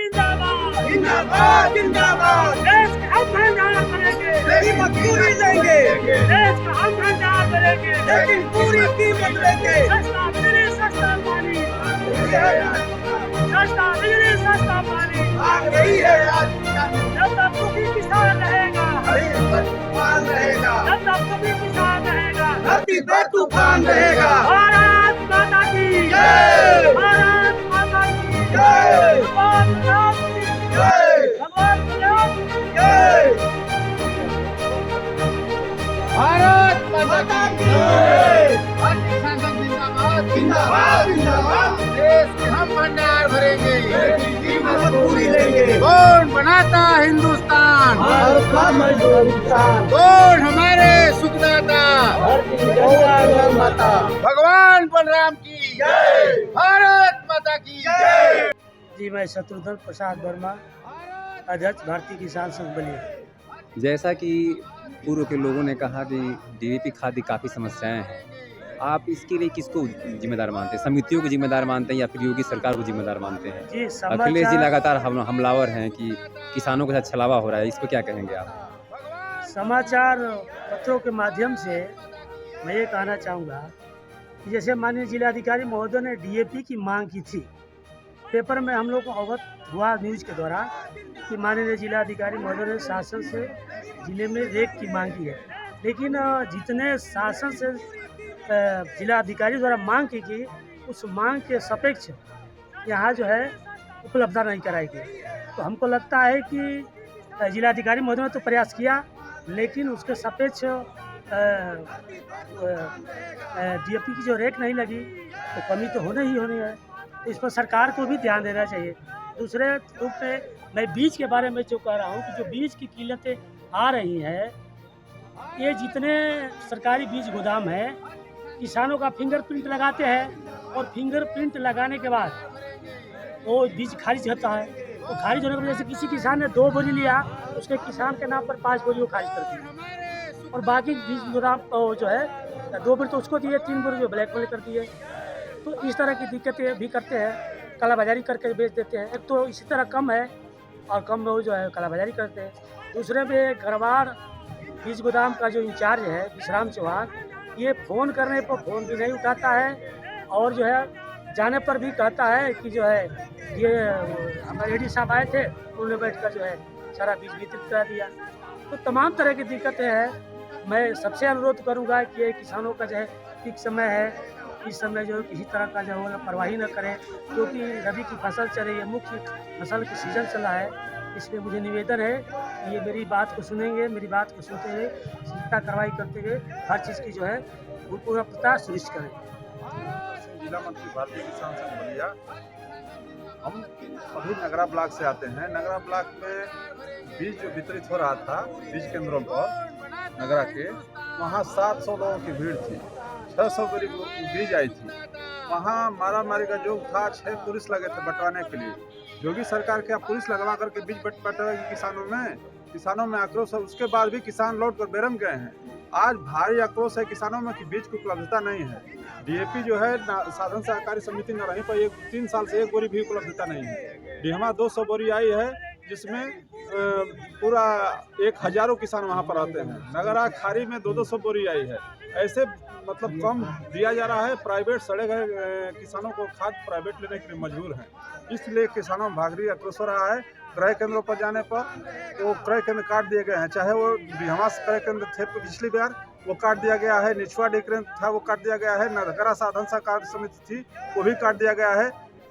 जिंदाबाद जिंदाबाद जिंदाबाद। देश का हम भंडार करेंगे लेकिन मजबूरी लेंगे, देश का हम भंडार करेंगे लेकिन पूरी कीमत लेंगे। सस्ता बिजली सस्ता पानी सस्ता बिजली सस्ता पानी आग रही है आज जब तक दुखी किसान रहेगा तूफान रहेगा, जब तक दुखी किसान रहेगा धरती पे तूफान रहेगा। भारत माता की जय। भारत माता की जय। भगवान राम की जय भगवान राम की जय। भारत माता की जय। भारतीय संसद जिंदाबाद जिंदाबाद जिंदाबाद। देश के हम भंडार भरेंगे, लेकिन कीमत पूरी लेंगे। कौन बनाता हिंदुस्तान, भारत का मजदूर किसान, कौन हमारे सुखदाता, गौ माता भगवान बलराम की जय। भारत माता की जय। जी मैं शत्रुघ्न प्रसाद वर्मा अध्यक्ष भारतीय किसान संघ बलिया। जैसा कि पूर्व के लोगों ने कहा कि डीएपी खाद की काफ़ी समस्याएं हैं, आप इसके लिए किसको जिम्मेदार मानते हैं? समितियों को जिम्मेदार मानते हैं या फिर योगी सरकार को जिम्मेदार मानते हैं? जी अखिलेश जी लगातार हमलावर हैं कि किसानों के साथ छलावा हो रहा है, इस पर क्या कहेंगे आप? समाचार पत्रों के माध्यम से मैं ये कहना चाहूँगा कि जैसे माननीय जिलाधिकारी महोदय ने डीएपी की मांग की थी, पेपर में हम लोग को अवगत हुआ न्यूज़ के द्वारा कि माननीय जिलाधिकारी महोदय ने शासन से जिले में रेक की मांग की है, लेकिन जितने शासन से जिलाधिकारी द्वारा मांग की गई उस मांग के सापेक्ष यहाँ जो है उपलब्धता नहीं कराई गई। तो हमको लगता है कि जिलाधिकारी महोदय ने तो प्रयास किया, लेकिन उसके सापेक्ष डीएपी की जो रेट नहीं लगी तो कमी तो होनी ही होनी है। तो इस पर सरकार को भी ध्यान देना चाहिए। दूसरे रूप में मैं बीज के बारे में जो कह रहा हूँ कि जो बीज की कीमतें आ रही हैं, ये जितने सरकारी बीज गोदाम हैं किसानों का फिंगरप्रिंट लगाते हैं और फिंगरप्रिंट लगाने के बाद वो बीज खारिज होता है। तो खारिज होने की वजह से किसी किसान ने 2 बोरी लिया, उसके किसान के नाम पर 5 बोरी वो खारिज कर दी और बाकी बीज गोदाम जो है 2 बोरी तो उसको दिए, 3 बोरी जो ब्लैक में कर दिए। तो इस तरह की दिक्कतें भी करते हैं, कालाबाजारी करके बेच देते हैं। एक तो इसी तरह कम है और कम वो जो है कालाबाजारी करते हैं। दूसरे में गरवाड़ बीज गोदाम का जो इंचार्ज है विश्राम चौहान, ये फ़ोन करने पर फ़ोन भी नहीं उठाता है और जो है जाने पर भी कहता है कि जो है ये हमारे एडी साहब आए थे, उन्होंने बैठकर जो है सारा बीज वितरित करा दिया। तो तमाम तरह की दिक्कतें हैं। मैं सबसे अनुरोध करूंगा कि ये किसानों का जो है ठीक समय है, इस समय जो किसी तरह का जो है लापरवाही न करें, क्योंकि रबी की फसल चल रही है, मुख्य फसल की सीज़न चला है। इसलिए मुझे निवेदन है कि ये मेरी बात को सुनेंगे, मेरी बात को सुनते हुए सख्ता कार्रवाई करते हुए हर चीज़ की जो है पूर्णता सुनिश्चित करें। जिला मंत्री भारतीय किसान संघ बलिया। हम अभी नगरा ब्लॉक से आते हैं। नगरा ब्लॉक में बीज जो वितरित हो रहा था बीज केंद्रों पर नगरा के, वहाँ 700 लोगों की भीड़ थी, 600 गरीब बीज आई थी। वहाँ मारा मारी का जो था, 6 पुलिस लगे थे बंटवाने के लिए। योगी सरकार क्या पुलिस लगवा करके बीज बंटवाएगी किसानों में आक्रोश है। उसके बाद भी किसान लौट कर बेरम गए हैं। आज भारी आक्रोश है किसानों में कि बीज की उपलब्धता नहीं है। डीएपी जो है साधन सहकारी समिति न रही पर 3 साल से 1 बोरी भी उपलब्धता नहीं है। डिहमा 200 बोरी आई है, जिसमें पूरा 1000 किसान वहाँ पर आते हैं। नगरा खारी में 200 बोरी आई है। ऐसे मतलब कम दिया जा रहा है। प्राइवेट सड़े गए किसानों को खाद प्राइवेट लेने के लिए मजबूर हैं, इसलिए किसानों में भागरी आक्रोश हो रहा है। क्रय केंद्रों पर जाने पर वो क्रय केंद्र काट दिए गए हैं, चाहे वो डिहमा क्रय केंद्र थे पिछली बार वो काट दिया गया है, निचवा डिक्रेन था वो काट दिया गया है, नगरा साधन सहकारी समिति थी वो भी काट दिया गया है।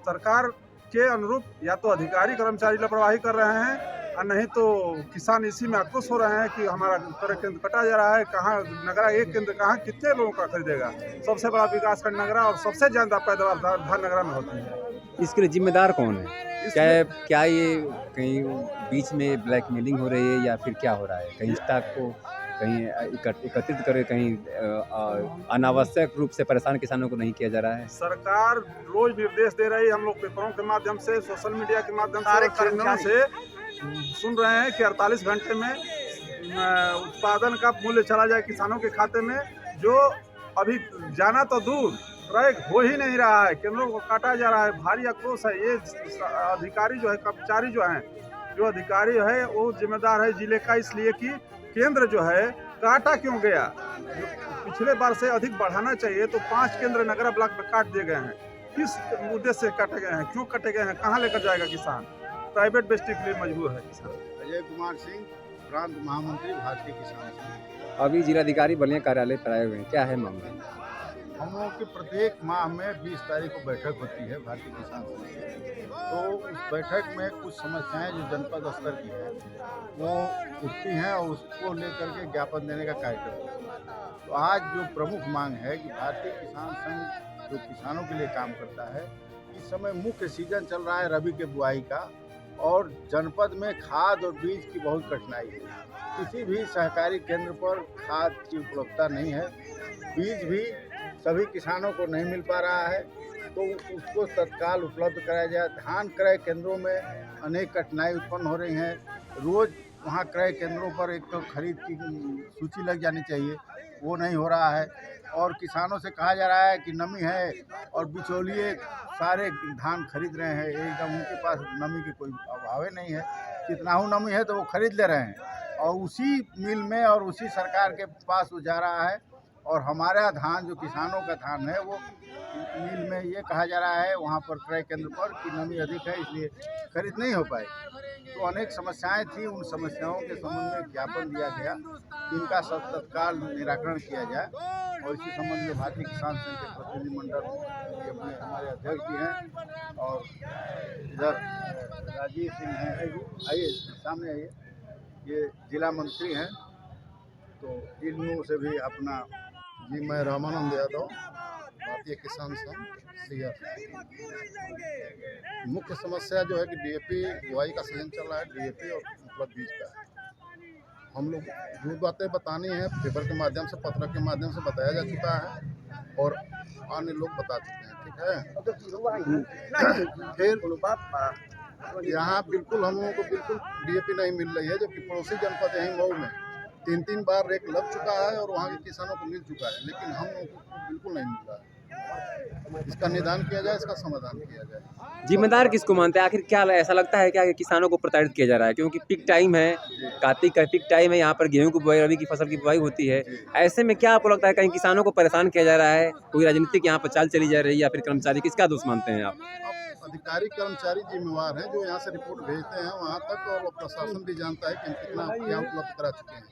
सरकार के अनुरूप या तो अधिकारी कर्मचारी लापरवाही कर रहे हैं और नहीं तो किसान इसी में आक्रोश हो रहे हैं कि हमारा क्रय केंद्र कटा जा रहा है। कहाँ नगरा एक केंद्र कहाँ कितने लोगों का खरीदेगा? सबसे बड़ा विकास खंड नगरा और सबसे ज़्यादा पैदावार धान नगरा में होती है। इसके लिए जिम्मेदार कौन है? क्या ये कहीं बीच में ब्लैकमेलिंग हो रही है या फिर क्या हो रहा है? कहीं स्टॉक को कहीं एकत्रित करे, कहीं अनावश्यक रूप से परेशान किसानों को नहीं किया जा रहा है? सरकार रोज निर्देश दे रही है। हम लोग पेपरों के माध्यम से, सोशल मीडिया के माध्यम से, चैनलों से सुन रहे हैं कि 48 घंटे में उत्पादन का मूल्य चला जाए किसानों के खाते में। जो अभी जाना तो दूर, क्रय हो ही नहीं रहा है, केंद्रों को काटा जा रहा है, भारी आक्रोश है। ये अधिकारी जो है, कर्मचारी जो हैं, जो अधिकारी है वो जिम्मेदार है जिले का, इसलिए कि केंद्र जो है काटा क्यों गया, पिछले बार से अधिक बढ़ाना चाहिए। तो 5 केंद्र नगरा ब्लॉक में काट दिए गए हैं। किस उद्देश्य से काटे गए हैं, क्यों काटे गए हैं, कहाँ लेकर जाएगा किसान? प्राइवेट बेचने के लिए मजबूर है किसान। अजय कुमार सिंह, प्रांत महामंत्री, भारतीय किसान संघ। अभी जिलाधिकारी बलिया कार्यालय पर आए हुए हैं, क्या है मामला? हम लोगों की प्रत्येक माह में 20 तारीख को बैठक होती है भारतीय किसान संघ की। तो उस बैठक में कुछ समस्याएं जो जनपद स्तर की है वो उठती हैं और उसको लेकर के ज्ञापन देने का कार्यक्रम है। तो आज जो प्रमुख मांग है कि भारतीय किसान संघ जो किसानों के लिए काम करता है, इस समय मुख्य सीजन चल रहा है रबी के बुआई का, और जनपद में खाद और बीज की बहुत कठिनाई है। किसी भी सहकारी केंद्र पर खाद की उपलब्धता नहीं है, बीज भी सभी किसानों को नहीं मिल पा रहा है, तो उसको तत्काल उपलब्ध कराया जाए। धान क्रय केंद्रों में अनेक कठिनाई उत्पन्न हो रही हैं। रोज़ वहाँ क्रय केंद्रों पर एक तो खरीद की सूची लग जानी चाहिए, वो नहीं हो रहा है। और किसानों से कहा जा रहा है कि नमी है और बिचौलिए सारे धान खरीद रहे हैं, एकदम उनके पास नमी की कोई अभाव नहीं है। कितना ही नमी है तो वो खरीद ले रहे हैं और उसी मिल में और उसी सरकार के पास वो जा रहा है। और हमारा धान जो किसानों का धान है वो मिल में ये कहा जा रहा है वहाँ पर क्रय केंद्र पर कि नमी अधिक है, इसलिए खरीद नहीं हो पाई। तो अनेक समस्याएं थी, उन समस्याओं के संबंध में ज्ञापन दिया गया, इनका सब तत्काल निराकरण किया जाए। और इसी संबंध में भारतीय किसान संघ के प्रतिनिधिमंडल ये अपने हमारे अध्यक्ष भी हैं और इधर राजीव सिंह हैं, आइए सामने आइए, ये जिला मंत्री हैं। तो इन लोगों से भी अपना जी, मैं रामानंद यादव, भारतीय किसान संघ सीआर। मुख्य समस्या जो है कि डीएपी बुआई का सीजन चल रहा है, डीएपी और उपलब्ध बीज का। हम लोग जो बातें बतानी है पेपर के माध्यम से, पत्र के माध्यम से बताया जा चुका है और अन्य लोग बता चुके हैं, ठीक है। फिर यहाँ बिल्कुल हम लोगों को बिल्कुल डीएपी नहीं मिल रही है, जबकि पड़ोसी जनपद यहीं मऊ में 3 बार रेक लग चुका है और वहाँ के किसानों को मिल चुका है, लेकिन हम लोगों को बिल्कुल नहीं मिल रहा है। इसका निदान किया जाए, इसका समाधान किया जाए। जिम्मेदार किसको मानते हैं? आखिर क्या ऐसा लगता है क्या कि किसानों को प्रताड़ित किया जा रहा है? क्योंकि पीक टाइम है, कार्तिक का पीक टाइम है, यहाँ पर गेहूं की बुआई, रबी की फसल की बुआई होती है। ऐसे में क्या आपको लगता है कहीं किसानों को परेशान किया जा रहा है? कोई राजनीतिक यहाँ पर चाल चली जा रही है या फिर कर्मचारी, किसका दोष मानते हैं आप? अब अधिकारी कर्मचारी जिम्मेवार हैं जो यहाँ से रिपोर्ट भेजते हैं वहाँ तक, और प्रशासन भी जानता है कि हम कितना क्या उपलब्ध करा चुके हैं।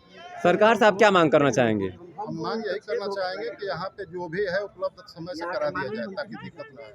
सरकार से आप क्या मांग करना चाहेंगे? हम मांग यही करना चाहेंगे कि यहाँ पे जो भी है उपलब्ध समय से करा दिया जाए ताकि दिक्कत ना आए।